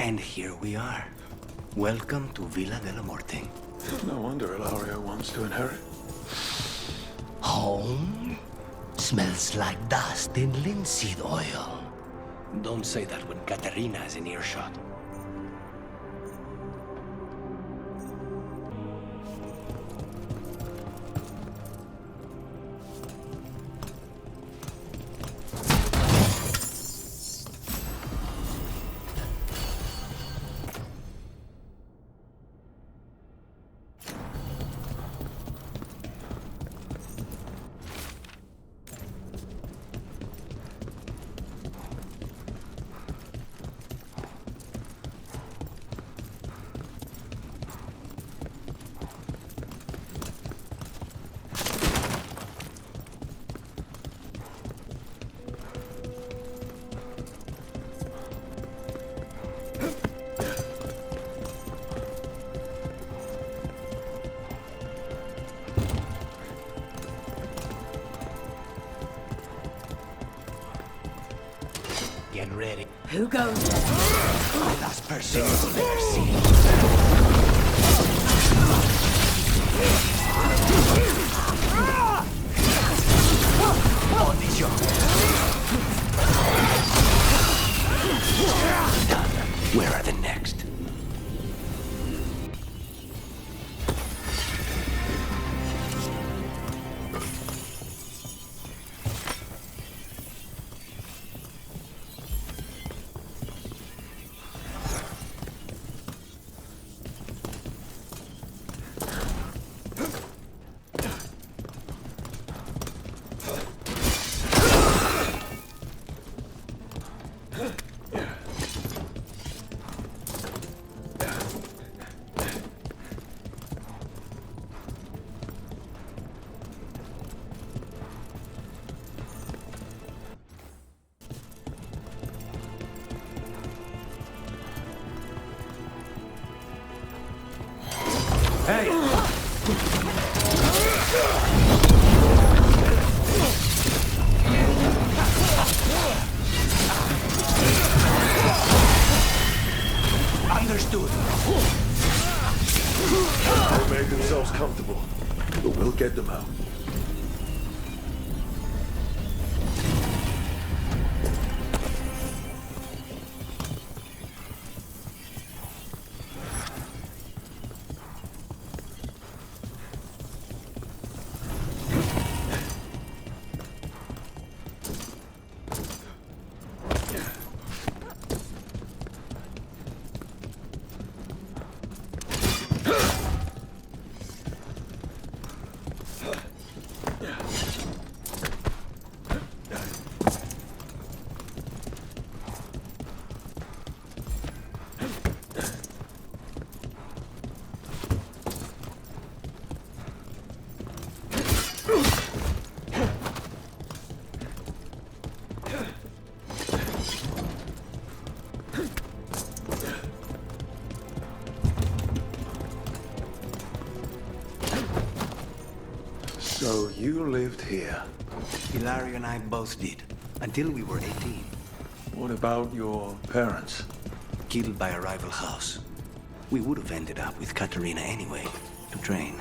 And here we are. Welcome to Villa de la Morte. No wonder Illario wants to inherit. Home? Smells like dust and linseed oil. Don't say that when Katerina is in earshot. Get ready. Who goes? The last person you will ever see. On the job. Done. Where are the next? Hey! Understood. They made themselves comfortable, but we'll get them out. So you lived here. Illario and I both did, until we were 18. What about your parents? Killed by a rival house. We would have ended up with Katerina anyway, to train.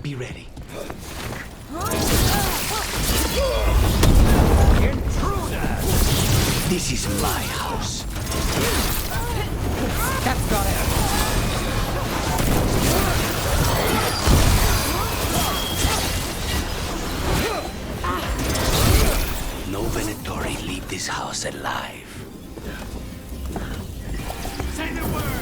Be ready. Intruder! This is my house. That's got it. No Venatori leave this house alive. Say the word!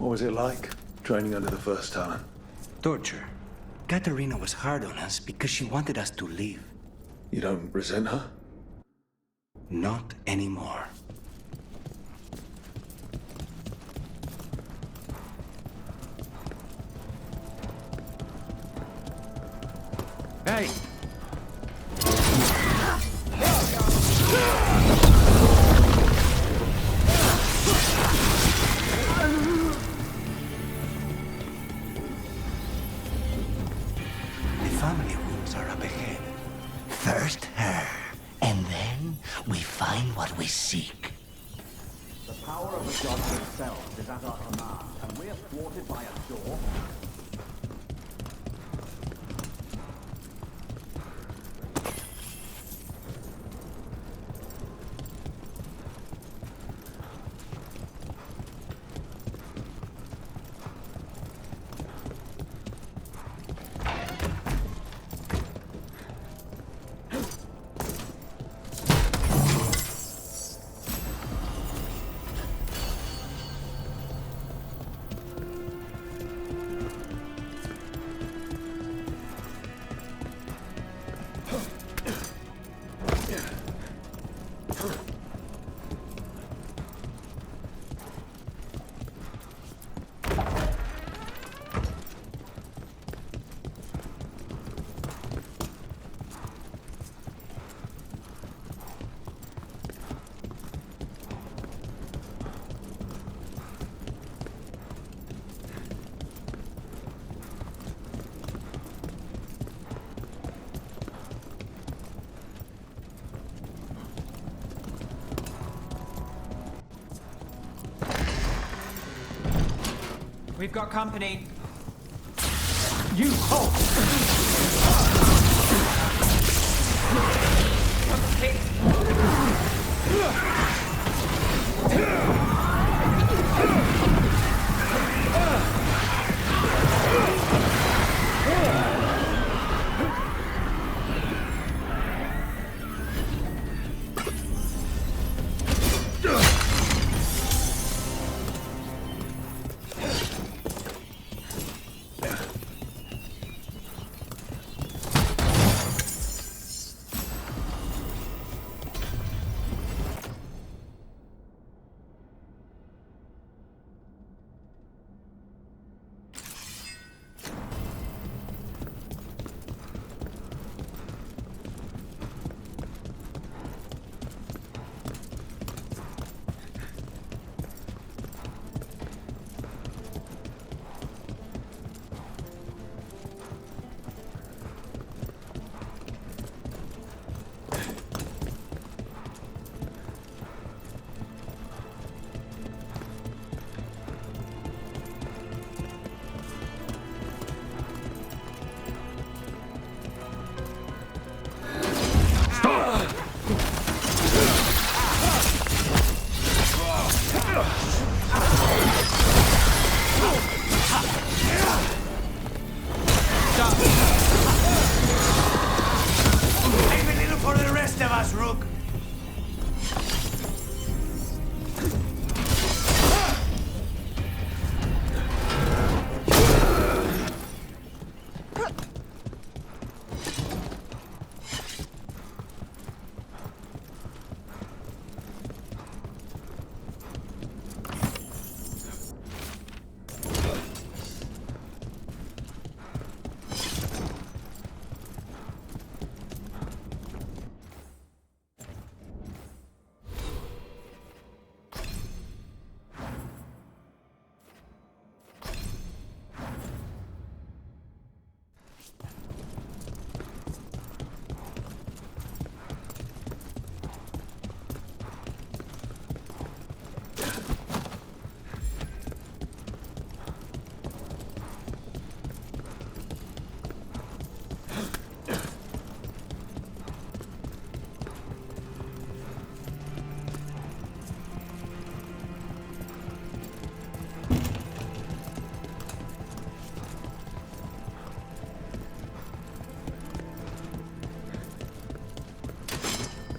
What was it like, training under the first talent? Torture. Katerina was hard on us because she wanted us to leave. You don't resent her? Not anymore. Hey! The family rooms are up ahead. First her, and then we find what we seek. The power of the gods themselves is at our command, and we are thwarted by a door. We've got company. You halt!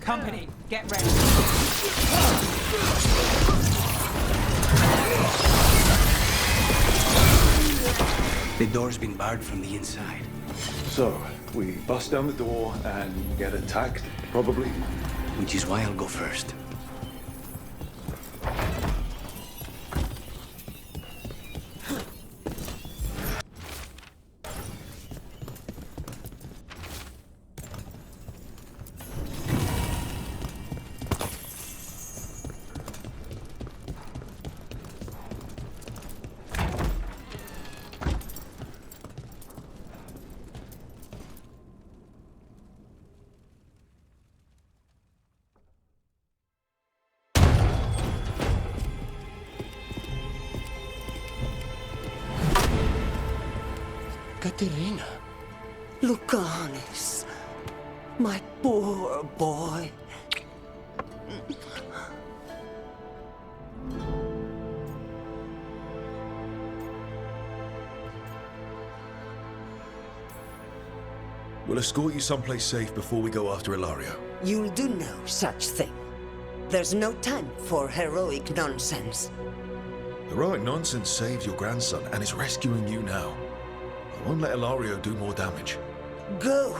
Company, get ready. The door's been barred from the inside. So, we bust down the door and get attacked, probably. Which is why I'll go first. Caterina. Lucanis, my poor boy. We'll escort you someplace safe before we go after Ilario. You'll do no such thing. There's no time for heroic nonsense. Heroic nonsense saved your grandson and is rescuing you now. I won't let Ilario do more damage. Go.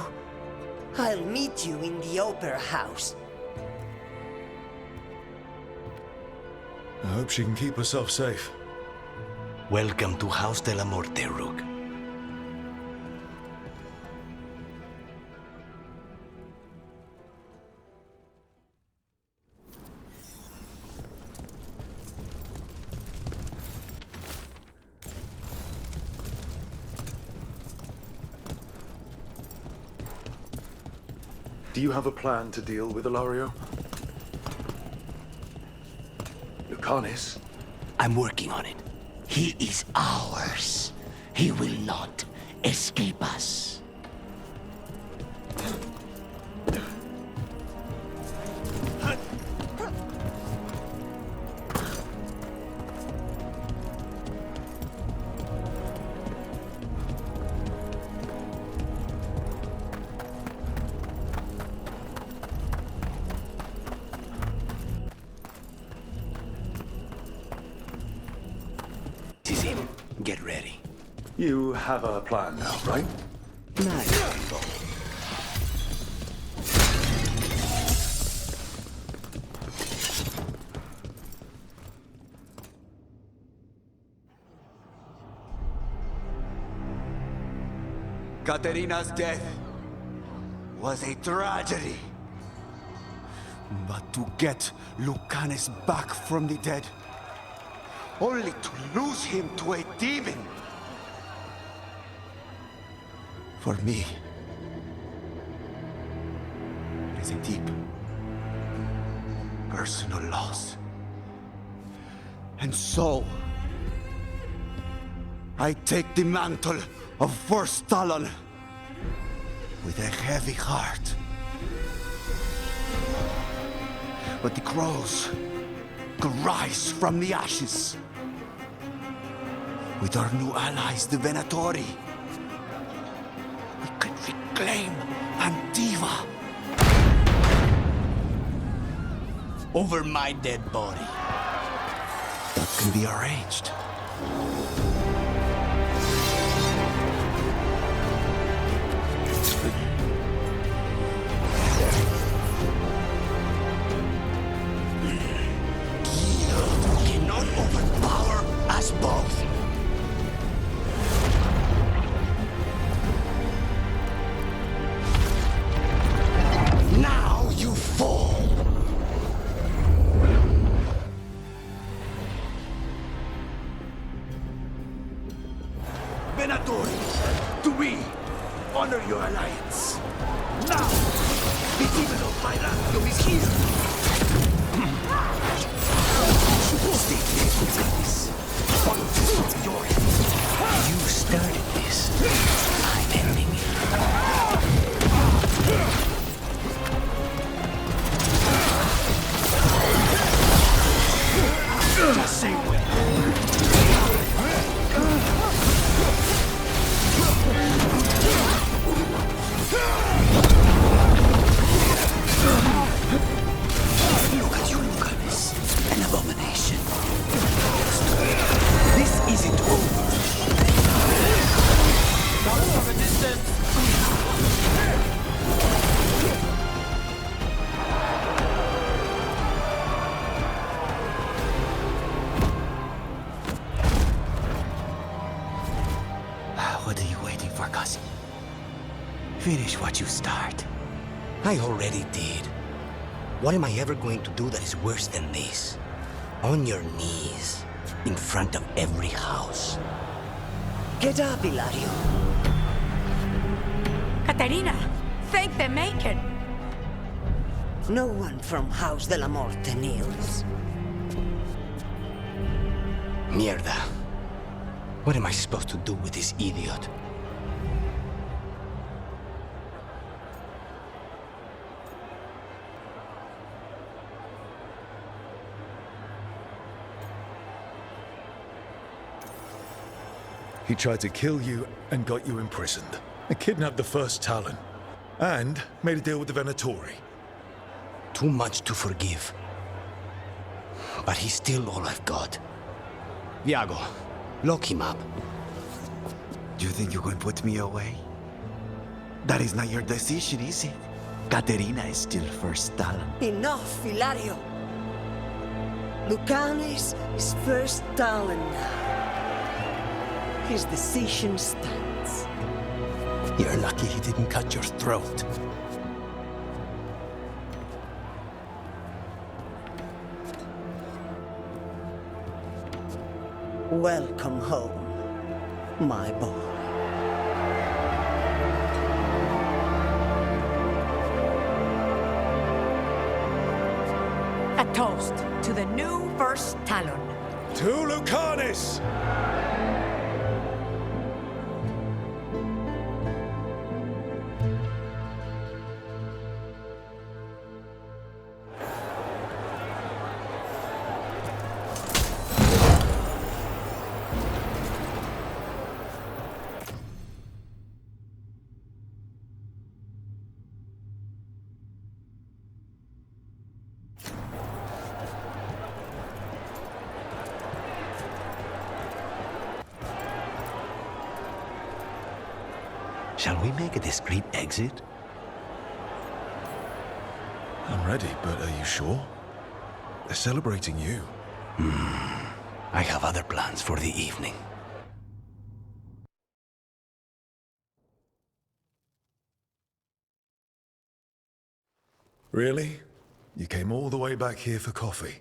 I'll meet you in the opera house. I hope she can keep herself safe. Welcome to House de la Morte, Rook. Do you have a plan to deal with Ilario? Lucanis? I'm working on it. He is ours. He will not escape us. This is him. Get ready. You have a plan now, right? Caterina's death was a tragedy. But to get Lucanis back from the dead, only to lose him to a demon. For me, it is a deep, personal loss. And so, I take the mantle of First Talon with a heavy heart. But the crows could rise from the ashes. With our new allies, the Venatori, we could reclaim Antiva. Over my dead body. That can be arranged. Guild cannot overpower us both. Now you fall. Venatori, to me, honor your alliance. Now, the demon of Veilguard is here. Stay dead, Lucanis. Follow this from your hand. You started this. I'm ending it. Just say when. Look at you, Lucanis. An abomination. This isn't over. cousin. Finish what you start. I already did. What am I ever going to do that is worse than this? On your knees, in front of every house. Get up, Ilario. Katerina, thank the Macon. No one from House de la Morte kneels. Mierda. What am I supposed to do with this idiot? He tried to kill you and got you imprisoned. And kidnapped the first Talon. And made a deal with the Venatori. Too much to forgive. But he's still all I've got. Viago, lock him up. You think you can put me away? That is not your decision, is it? Caterina is still first Talon. Enough, Ilario. Lucanes is first Talon now. His decision stands. You're lucky he didn't cut your throat. Welcome home, my boy. A toast to the new first Talon. To Lucanis! Shall we make a discreet exit? I'm ready, but are you sure? They're celebrating you. I have other plans for the evening. Really? You came all the way back here for coffee?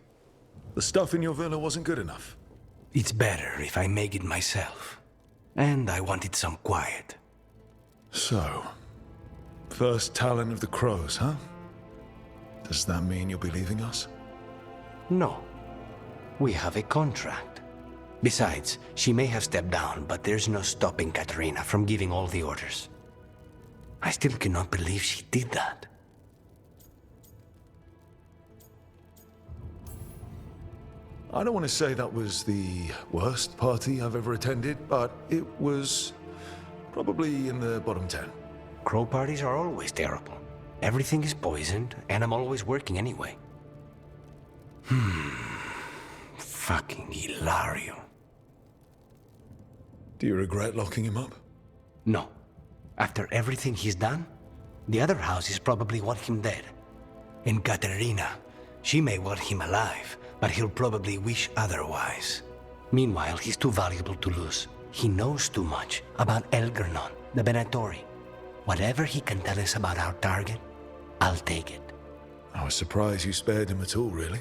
The stuff in your villa wasn't good enough? It's better if I make it myself. And I wanted some quiet. So, first Talon of the Crows, huh? Does that mean you'll be leaving us? No. We have a contract. Besides, she may have stepped down, but there's no stopping Katerina from giving all the orders. I still cannot believe she did that. I don't want to say that was the worst party I've ever attended, but it was probably in the bottom 10. Crow parties are always terrible. Everything is poisoned, and I'm always working anyway. Fucking illario. Do you regret locking him up? No. After everything he's done, the other houses probably want him dead. And Katerina, she may want him alive, but he'll probably wish otherwise. Meanwhile, he's too valuable to lose. He knows too much about Elgernon, the Venatori. Whatever he can tell us about our target, I'll take it. I was surprised you spared him at all, really.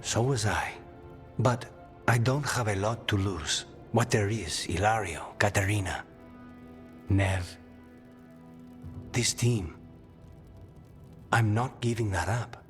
So was I. But I don't have a lot to lose. What there is, Ilario, Katerina, Nev. This team. I'm not giving that up.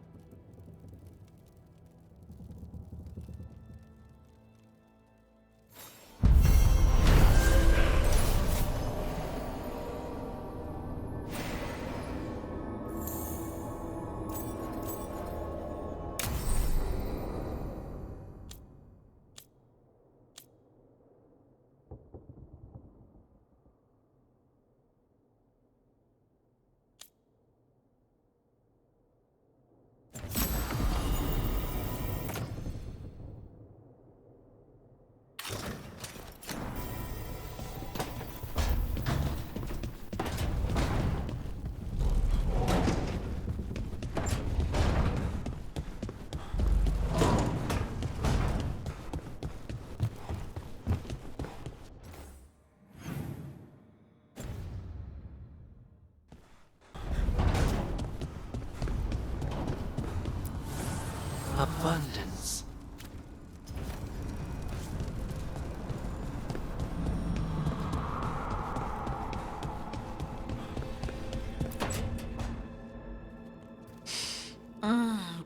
abundance.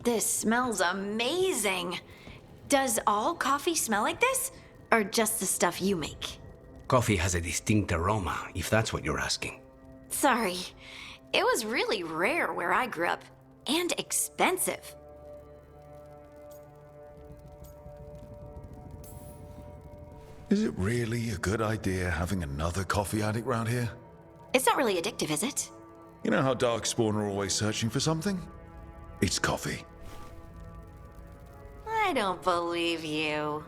This smells amazing. Does all coffee smell like this? Or just the stuff you make? Coffee has a distinct aroma, if that's what you're asking. Sorry. It was really rare where I grew up. And expensive. Is it really a good idea having another coffee addict round here? It's not really addictive, is it? You know how Darkspawn are always searching for something? It's coffee. I don't believe you.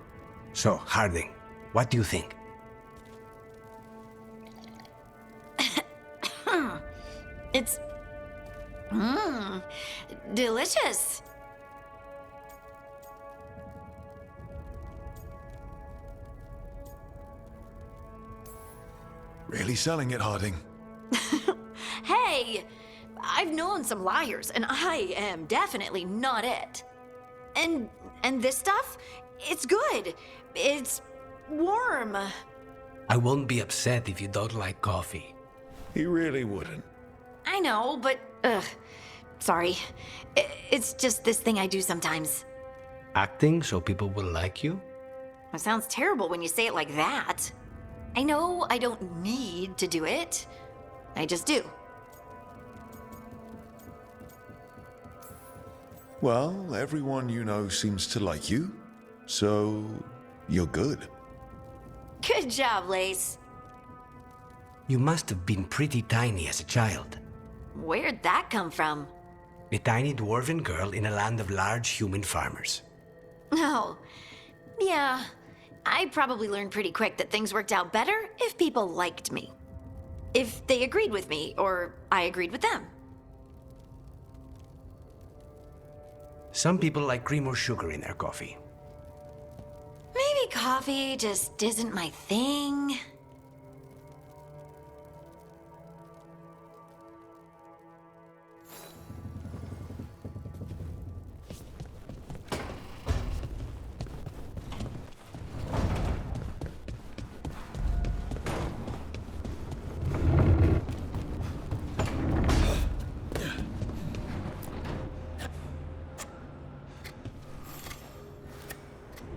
So, Harding, what do you think? It's... delicious. Really selling it, Harding. Hey, I've known some liars, and I am definitely not it. And this stuff, it's good. It's warm. I won't be upset if you don't like coffee. He really wouldn't. I know, but sorry. It's just this thing I do sometimes. Acting so people will like you? It sounds terrible when you say it like that. I know I don't need to do it. I just do. Well, everyone you know seems to like you, so you're good. Good job, Lace. You must have been pretty tiny as a child. Where'd that come from? A tiny dwarven girl in a land of large human farmers. Oh, yeah. I probably learned pretty quick that things worked out better if people liked me. If they agreed with me, or I agreed with them. Some people like cream or sugar in their coffee. Maybe coffee just isn't my thing.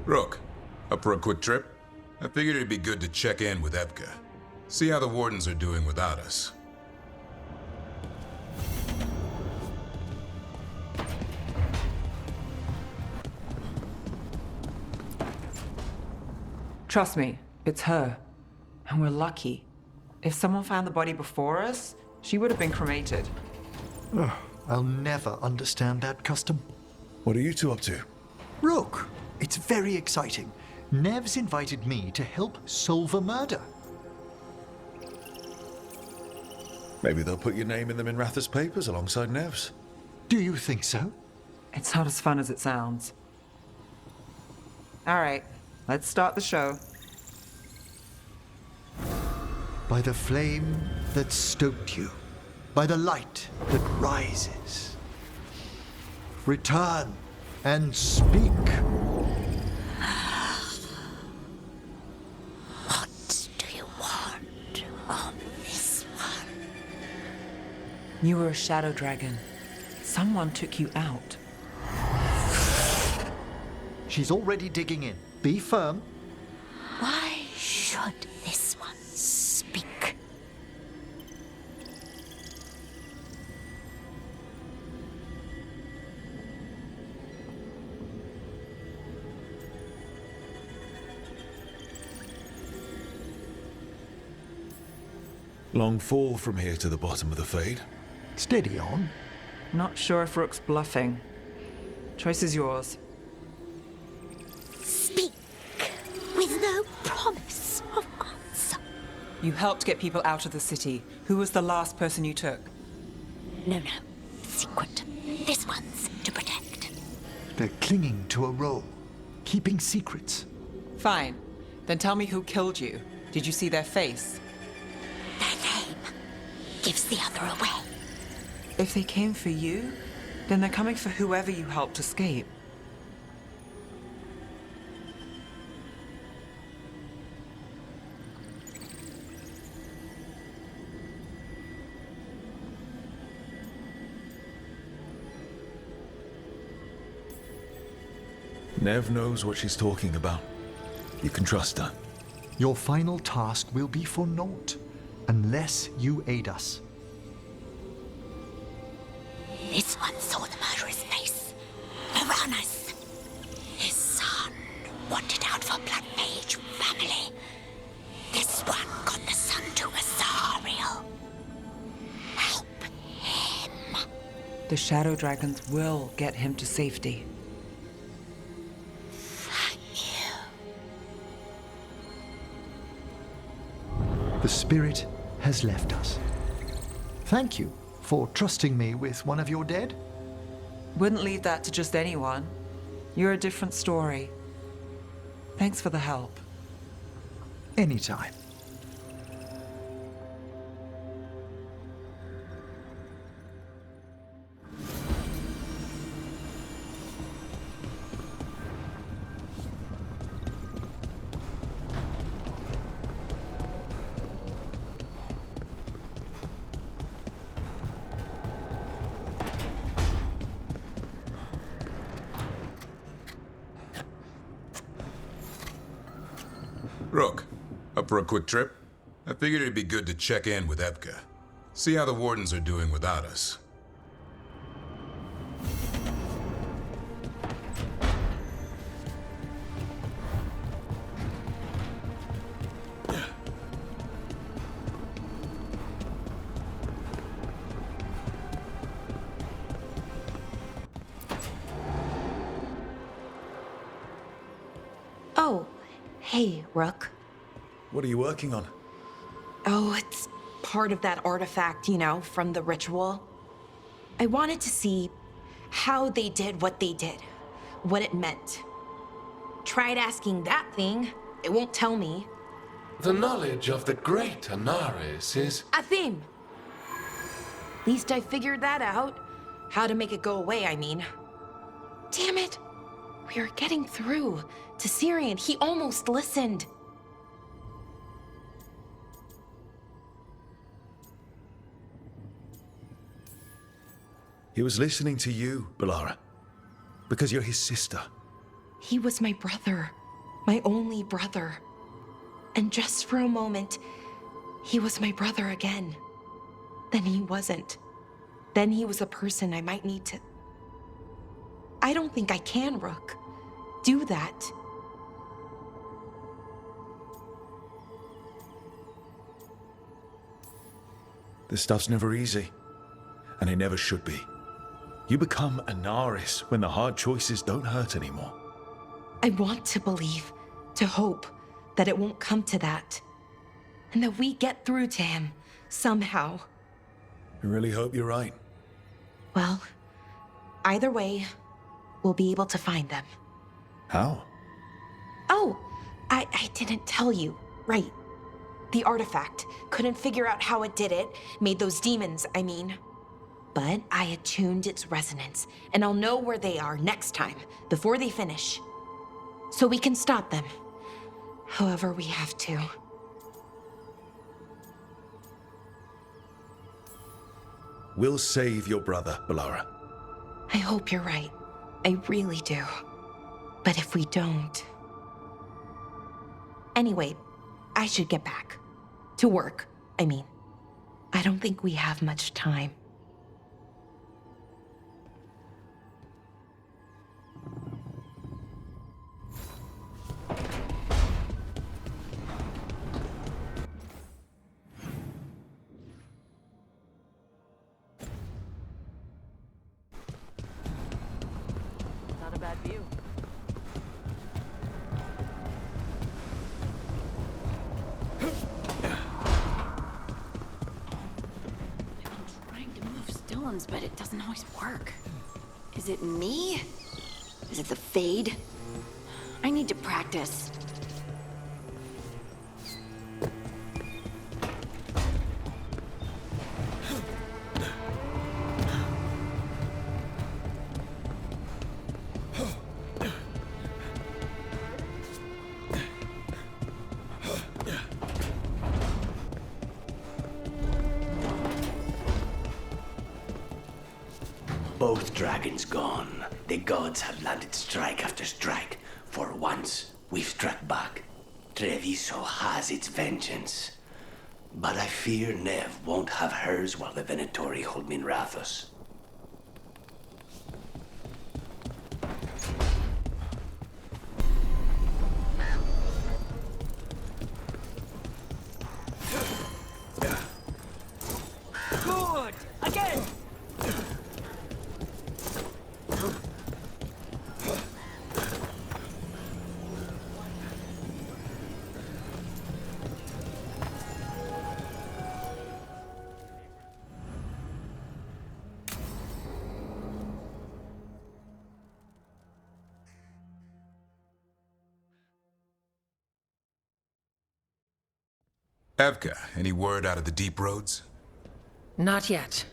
Rook, up for a quick trip? I figured it'd be good to check in with Evka. See how the Wardens are doing without us. Trust me, it's her. And we're lucky. If someone found the body before us, she would have been cremated. Oh, I'll never understand that custom. What are you two up to? Rook, it's very exciting. Nev's invited me to help solve a murder. Maybe they'll put your name in the Minratha's papers alongside Nev's. Do you think so? It's not as fun as it sounds. All right, let's start the show. By the flame that stoked you, by the light that rises. Return and speak. What do you want on this one? You were a shadow dragon. Someone took you out. She's already digging in. Be firm. Why should this one speak? Long fall from here to the bottom of the Fade. Steady on. Not sure if Rook's bluffing. Choice is yours. Speak with no promise of answer. You helped get people out of the city. Who was the last person you took? No. Secret. This one's to protect. They're clinging to a role, keeping secrets. Fine. Then tell me who killed you. Did you see their face? Their name gives the other away. If they came for you, then they're coming for whoever you helped escape. Nev knows what she's talking about. You can trust her. Your final task will be for naught, unless you aid us. This one saw the murderer's face. Uranus. His son wanted out for blood mage family. This one got the son to Azariel. Help him. The Shadow Dragons will get him to safety. The spirit has left us. Thank you for trusting me with one of your dead. Wouldn't leave that to just anyone. You're a different story. Thanks for the help. Anytime. Rook, up for a quick trip? I figured it'd be good to check in with Evka. See how the Wardens are doing without us. Oh, hey, Rook. What are you working on? Oh, it's part of that artifact, you know, from the ritual. I wanted to see how they did what they did, what it meant. Tried asking that thing, it won't tell me. The knowledge of the great Anaris is... A theme! Least I figured that out. How to make it go away, I mean. Damn it! We are getting through to Syrian. He almost listened. He was listening to you, Bellara. Because you're his sister. He was my brother. My only brother. And just for a moment, he was my brother again. Then he wasn't. Then he was a person I might need to... I don't think I can, Rook. Do that. This stuff's never easy. And it never should be. You become Anaris when the hard choices don't hurt anymore. I want to believe, to hope, that it won't come to that. And that we get through to him, somehow. I really hope you're right. Well, either way, we'll be able to find them. How? Oh, I didn't tell you. Right. The artifact. Couldn't figure out how it did it. Made those demons, I mean. But I attuned its resonance, and I'll know where they are next time, before they finish. So we can stop them. However we have to. We'll save your brother, Bellara. I hope you're right. I really do. But if we don't... Anyway, I should get back. To work, I mean. I don't think we have much time. Not a bad view. Stones, but it doesn't always work. Is it me? Is it the fade? I need to practice. Both dragons gone. The gods have landed strike after strike. For once, we've struck back. Treviso has its vengeance. But I fear Nev won't have hers while the Venatori hold Minrathos. Good! Again! Evka, any word out of the deep roads? Not yet.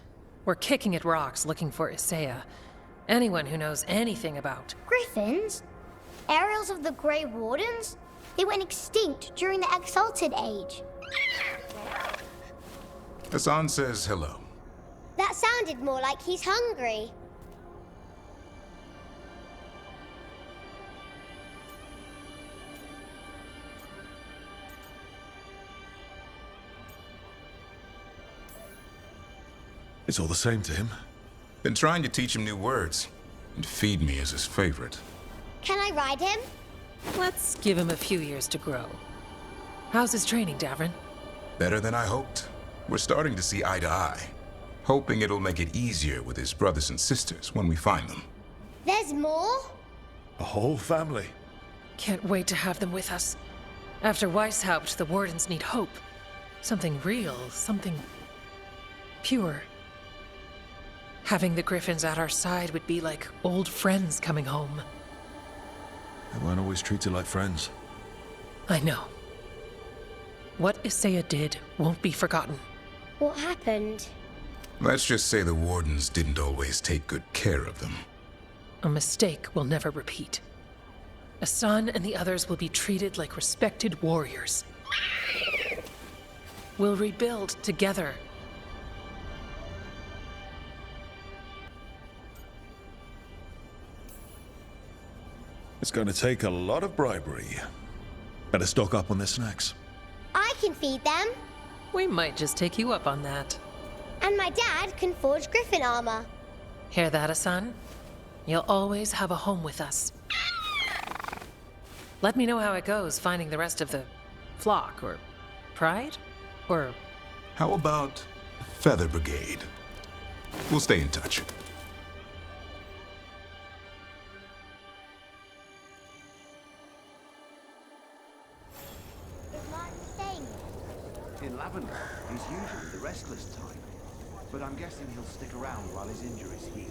We're kicking at rocks looking for Isaiah. Anyone who knows anything about... Griffins? Aerials of the Grey Wardens? They went extinct during the Exalted Age. Hassan says hello. That sounded more like he's hungry. It's all the same to him. Been trying to teach him new words, and feed me as his favorite. Can I ride him? Let's give him a few years to grow. How's his training, Davrin? Better than I hoped. We're starting to see eye to eye. Hoping it'll make it easier with his brothers and sisters when we find them. There's more? A whole family. Can't wait to have them with us. After Weishaupt, the Wardens need hope. Something real, something... pure. Having the Griffins at our side would be like old friends coming home. They weren't always treated like friends. I know. What Isaiah did won't be forgotten. What happened? Let's just say the Wardens didn't always take good care of them. A mistake we'll never repeat. Hassan and the others will be treated like respected warriors. We'll rebuild together. It's going to take a lot of bribery. Better stock up on their snacks. I can feed them. We might just take you up on that. And my dad can forge Griffin armor. Hear that, Hassan? You'll always have a home with us. Let me know how it goes finding the rest of the flock, or pride, or... How about Feather Brigade? We'll stay in touch. In Lavender, he's usually the restless type, but I'm guessing he'll stick around while his injuries heal.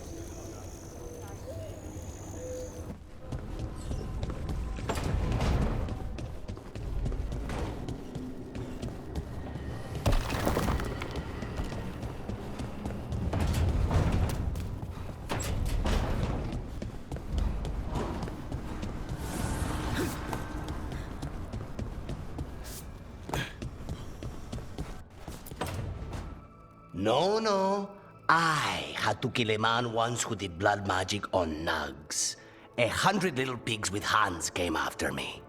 No. I had to kill a man once who did blood magic on nugs. 100 little pigs with hands came after me.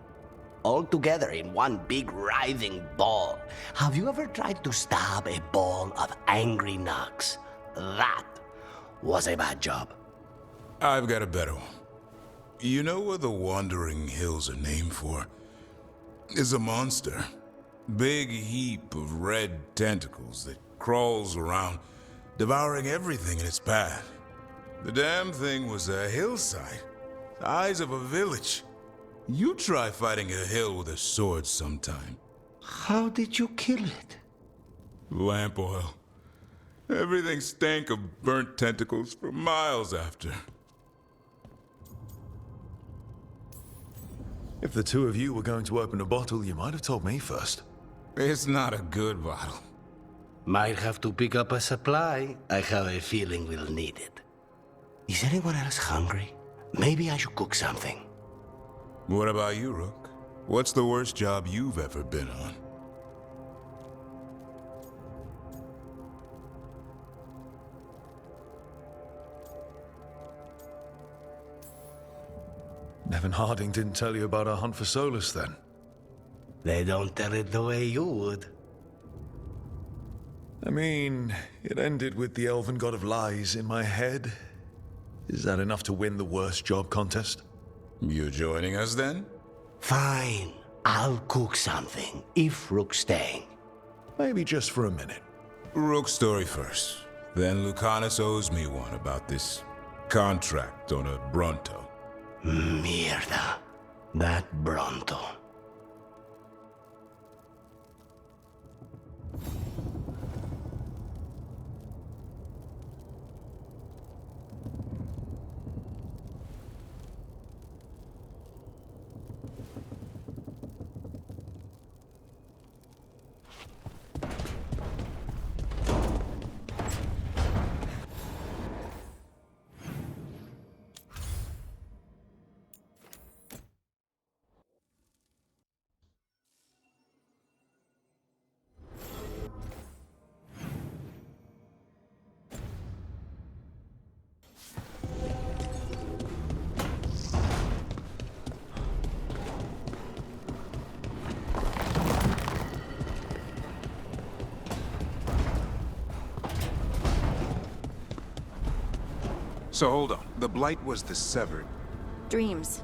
All together in one big writhing ball. Have you ever tried to stab a ball of angry nugs? That was a bad job. I've got a better one. You know what the Wandering Hills are named for? It's a monster. Big heap of red tentacles that crawls around, devouring everything in its path. The damn thing was a hillside, size of a village. You try fighting a hill with a sword sometime. How did you kill it? Lamp oil. Everything stank of burnt tentacles for miles after. If the two of you were going to open a bottle, you might have told me first. It's not a good bottle. Might have to pick up a supply. I have a feeling we'll need it. Is anyone else hungry? Maybe I should cook something. What about you, Rook? What's the worst job you've ever been on? Evan Harding didn't tell you about our hunt for Solus then? They don't tell it the way you would. I mean, it ended with the elven god of lies in my head. Is that enough to win the worst job contest? You joining us then? Fine. I'll cook something, if Rook's staying. Maybe just for a minute. Rook's story first. Then Lucanus owes me one about this contract on a Bronto. Mierda. That Bronto. So hold on. The Blight was the severed. Dreams.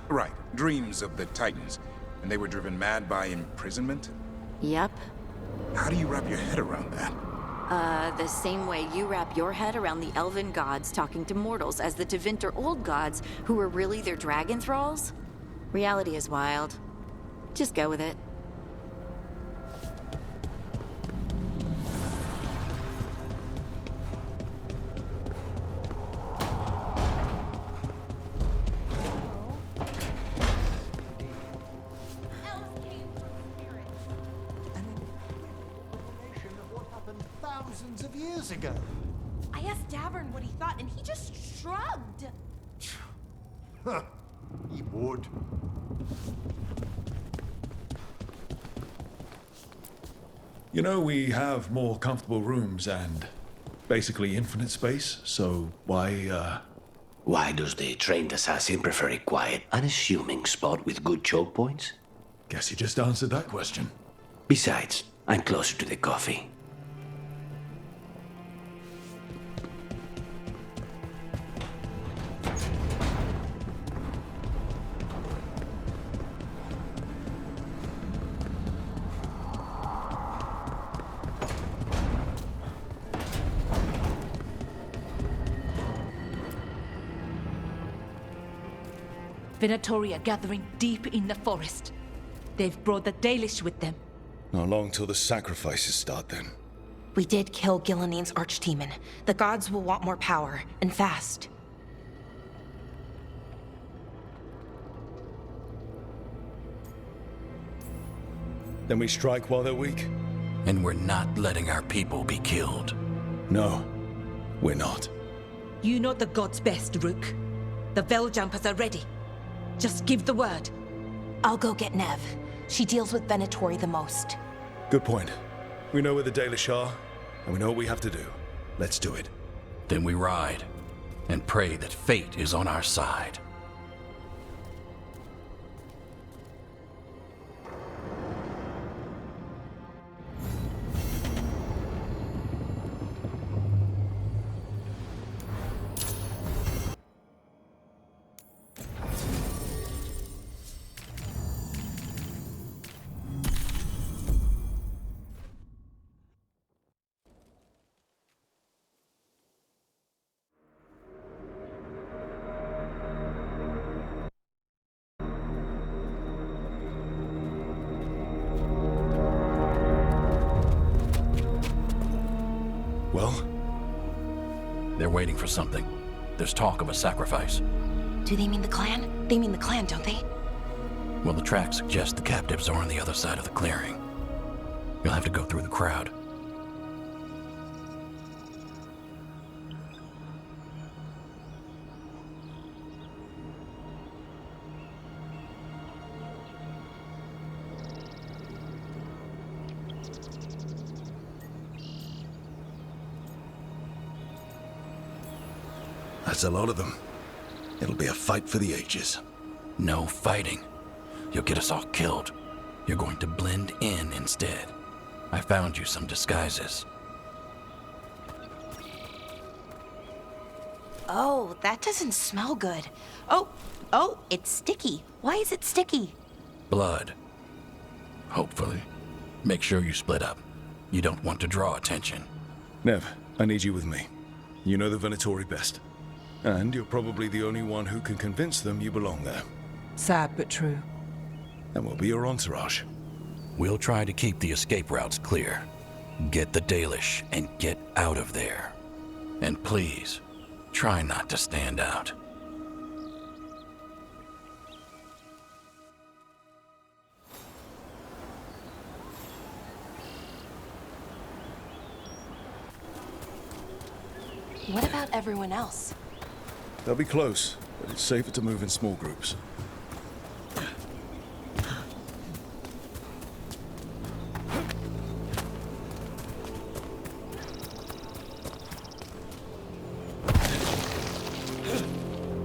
Right. Dreams of the Titans. And they were driven mad by imprisonment? Yep. How do you wrap your head around that? The same way you wrap your head around the elven gods talking to mortals as the Tevinter old gods who were really their dragon thralls. Reality is wild. Just go with it. Thousands of years ago. I asked Davern what he thought, and he just shrugged. Huh. He would. You know, we have more comfortable rooms and basically infinite space, so why, Why does the trained assassin prefer a quiet, unassuming spot with good choke points? Guess you just answered that question. Besides, I'm closer to the coffee. Venatori are gathering deep in the forest. They've brought the Dalish with them. Not long till the sacrifices start then. We did kill Gilanine's archdemon. The gods will want more power, and fast. Then we strike while they're weak? And we're not letting our people be killed. No, we're not. You know the gods best, Rook. The Veiljumpers are ready. Just give the word. I'll go get Nev. She deals with Venatori the most. Good point. We know where the Dalish are, and we know what we have to do. Let's do it. Then we ride, and pray that fate is on our side. Well? They're waiting for something. There's talk of a sacrifice. Do they mean the clan? They mean the clan, don't they? Well, the tracks suggest the captives are on the other side of the clearing. You'll have to go through the crowd. That's a lot of them. It'll be a fight for the ages. No fighting. You'll get us all killed. You're going to blend in instead. I found you some disguises. Oh, that doesn't smell good. Oh, it's sticky. Why is it sticky? Blood. Hopefully. Make sure you split up. You don't want to draw attention. Nev, I need you with me. You know the Venatori best. And you're probably the only one who can convince them you belong there. Sad but true. And we'll be your entourage. We'll try to keep the escape routes clear. Get the Dalish and get out of there. And please, try not to stand out. What about everyone else? They'll be close, but it's safer to move in small groups.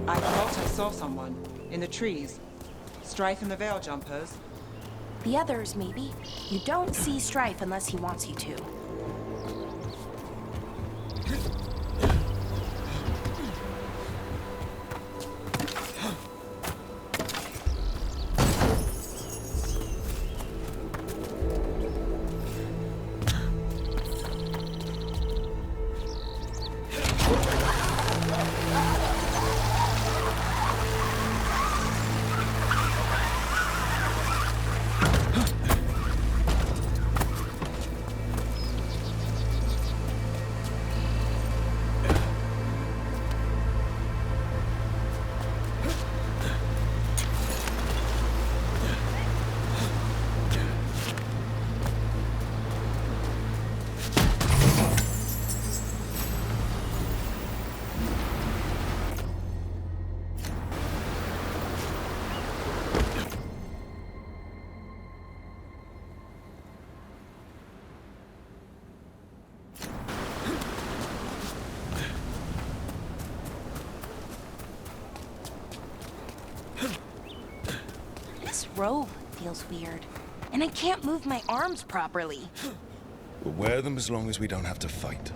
I thought I saw someone. In the trees. Strife and the Veil Jumpers. The others, maybe. You don't see Strife unless he wants you to. This robe feels weird. And I can't move my arms properly. We'll wear them as long as we don't have to fight.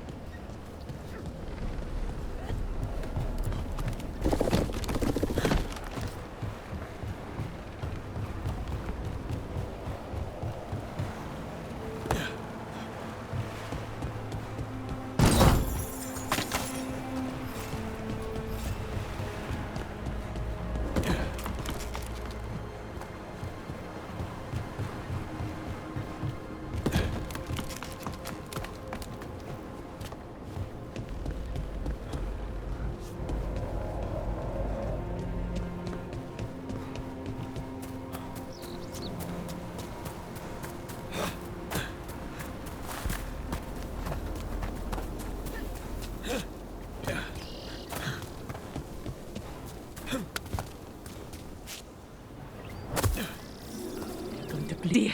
Dear.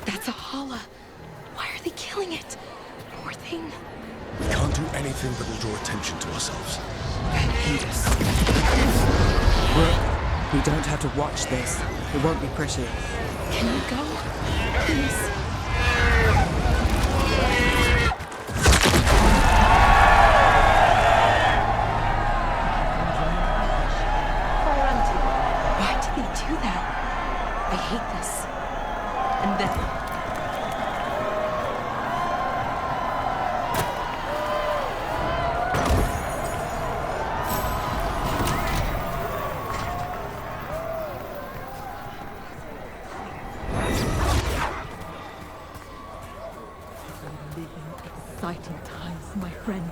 That's a holla. Why are they killing it? Poor thing. We can't do anything that will draw attention to ourselves. We don't have to watch this. It won't be pretty. Can we go? Please. Why did they do that? I hate this. And then... Exciting times, my friend.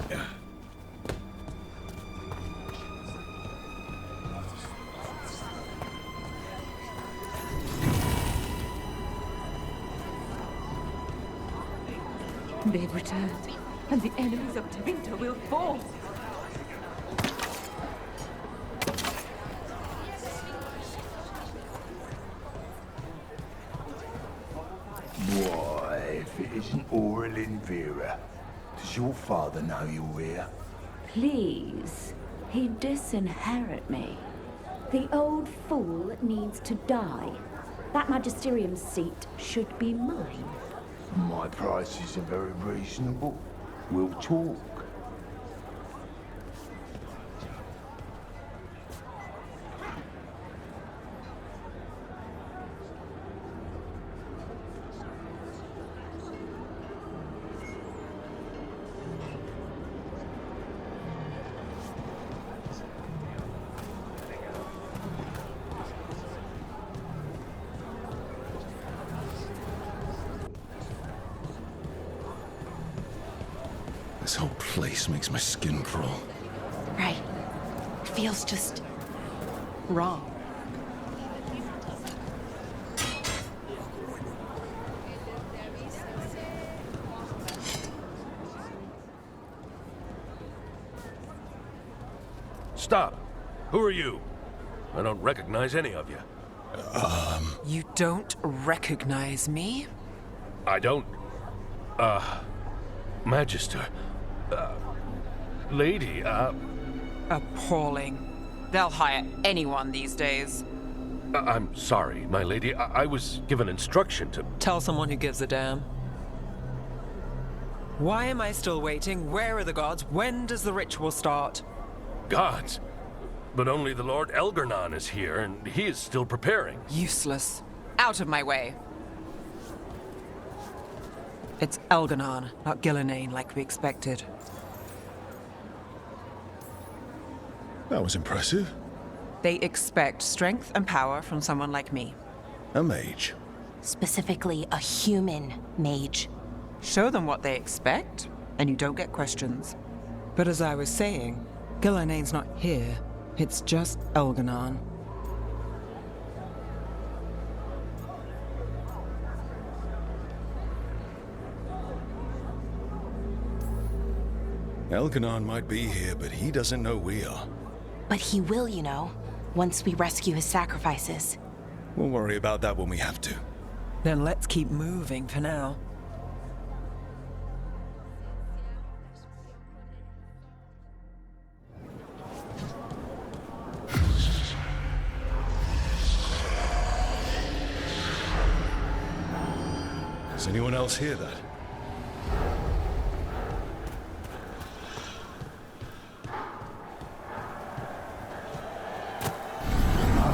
Yeah. They've returned, and the enemies of Tevinter will fall. Why, if it isn't Aurelin Vera, does your father know you're here? Please, he'd disinherit me. The old fool needs to die. That magisterium seat should be mine. My prices are very reasonable. We'll talk. This whole place makes my skin crawl. Right. It feels just wrong. Stop. Who are you? I don't recognize any of you. You don't recognize me? I don't... Magister. Lady, Appalling. They'll hire anyone these days. I'm sorry, my lady. I was given instruction to... Tell someone who gives a damn. Why am I still waiting? Where are the gods? When does the ritual start? Gods? But only the Lord Elgarnon is here, and he is still preparing. Useless. Out of my way. It's Elgarnon, not Gillenane, like we expected. That was impressive. They expect strength and power from someone like me. A mage. Specifically, a human mage. Show them what they expect, and you don't get questions. But as I was saying, Gillenane's not here. It's just Elgarnon. Elgarnon might be here, but he doesn't know we are. But he will, you know, once we rescue his sacrifices. We'll worry about that when we have to. Then let's keep moving for now. Does anyone else hear that?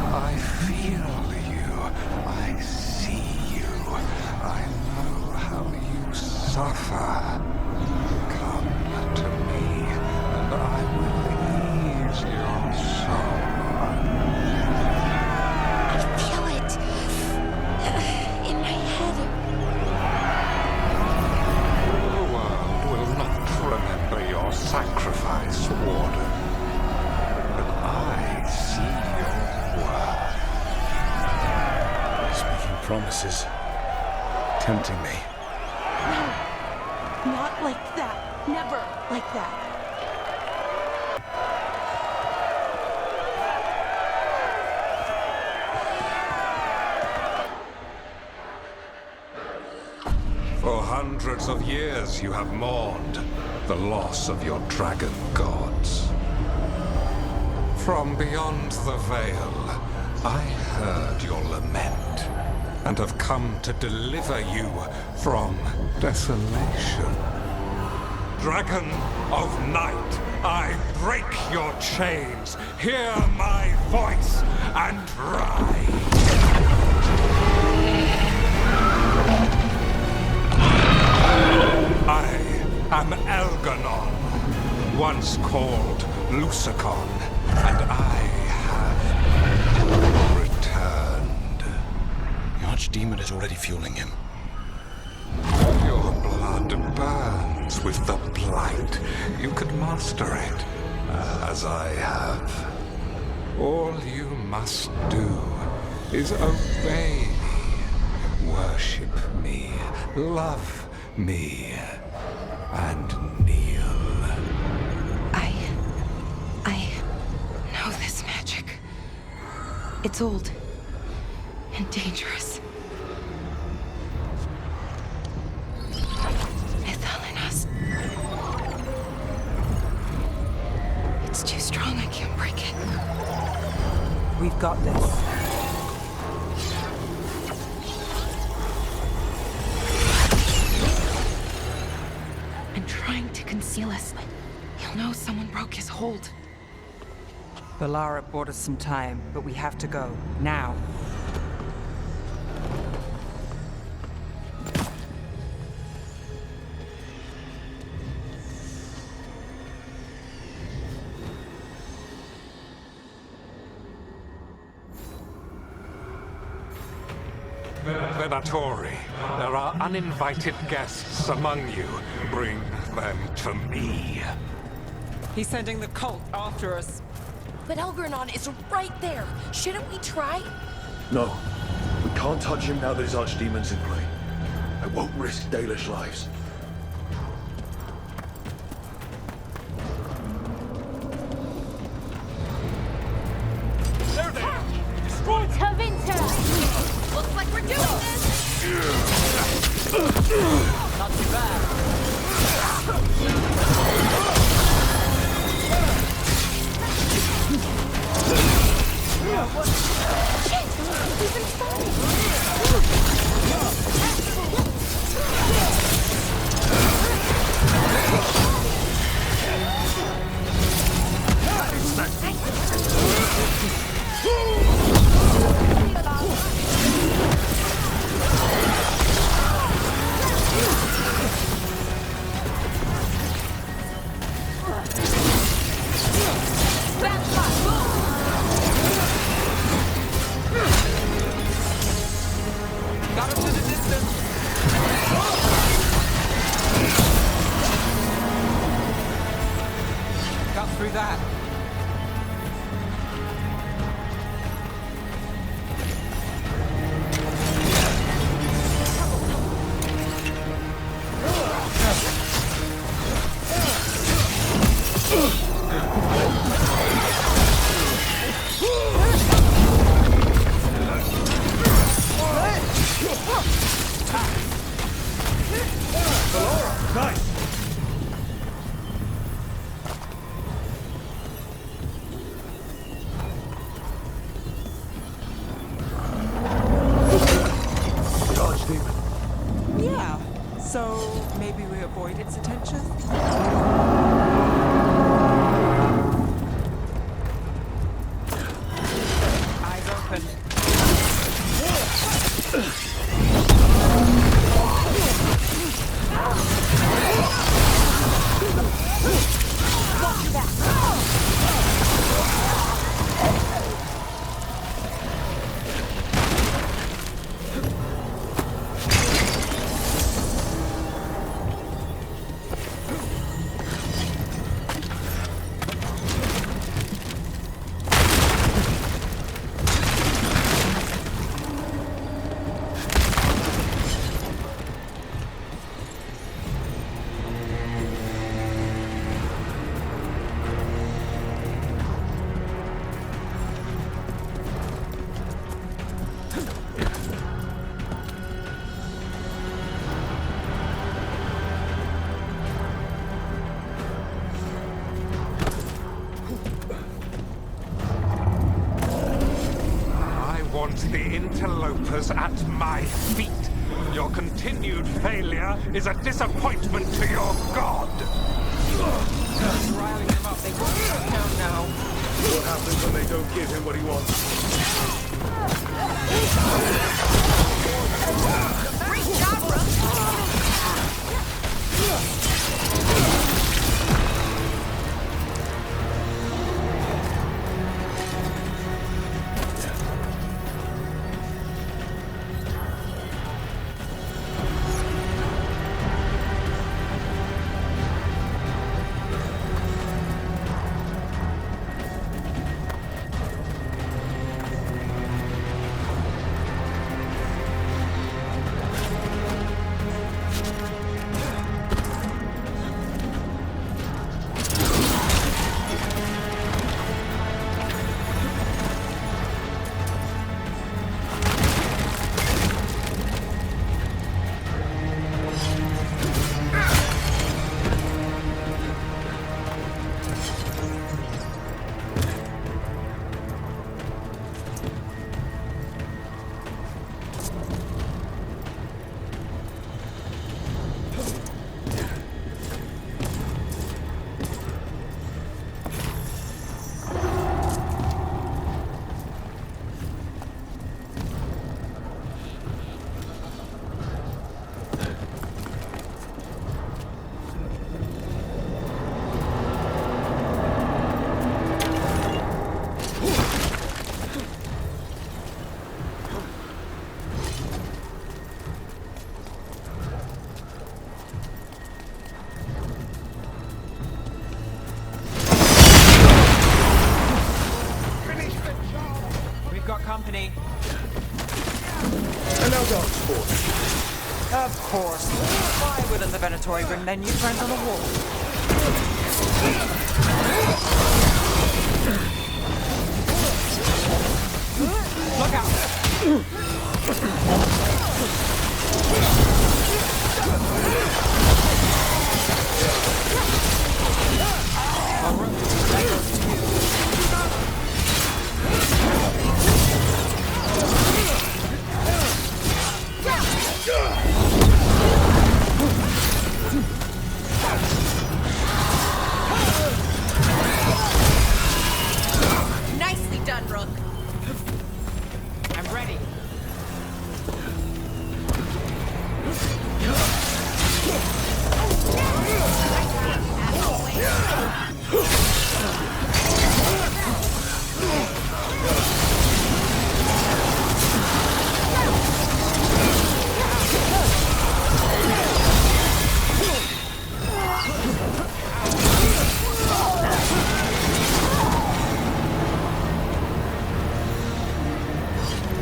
I feel you. I see you. I know how you suffer. Come to me, and I will ease your sorrow. I feel it in my head. The world will not remember your sacrifice, Warden. But I see your worth. Speaking promises. Tempting me. No, not like that. Never like that. For hundreds of years you have mourned the loss of your dragon gods. From beyond the veil, I heard your lament and have come to deliver you from desolation. Dragon of night, I break your chains. Hear my voice and rise. I am Elgarnon, once called Lucicon, and I have returned. The Archdemon is already fueling him. Your blood burns with the blight. You could master it, as I have. All you must do is obey me, worship me, love me. and kneel. I know this magic. It's old and dangerous. Mythalinas. It's too strong, I can't break it. We've got this. And trying to conceal us. He'll know someone broke his hold. Valara bought us some time, but we have to go. Now. Venatori, there are uninvited guests among you. Bring them to me. He's sending the cult after us. But Elgarnon is right there. Shouldn't we try? No. We can't touch him now that his archdemon's in play. I won't risk Dalish lives. There they are! Destroy them! Tavinta! Looks like we're doing this! Not too bad. Shit! He's inside! Got him to the distance. Got through that. Yeah, so maybe we avoid its attention? Eyes open. Watch your back! The interlopers at my feet. Your continued failure is a disappointment to your god. Riling them up. They won't shut down now. What happens when they don't give him what he wants? Great job, Rook! company. And now dog sport. Of course. Why wouldn't the Venatori bring their new friend on the wall? Look out! Nicely done, Rook. I'm ready.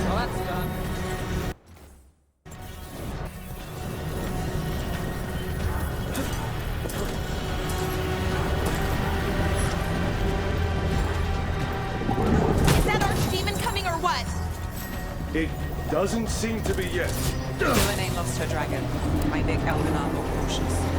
Well, that's done. Is that Archdemon coming or what? It doesn't seem to be yet. Villain lost her dragon. Might make Elvenar more cautious.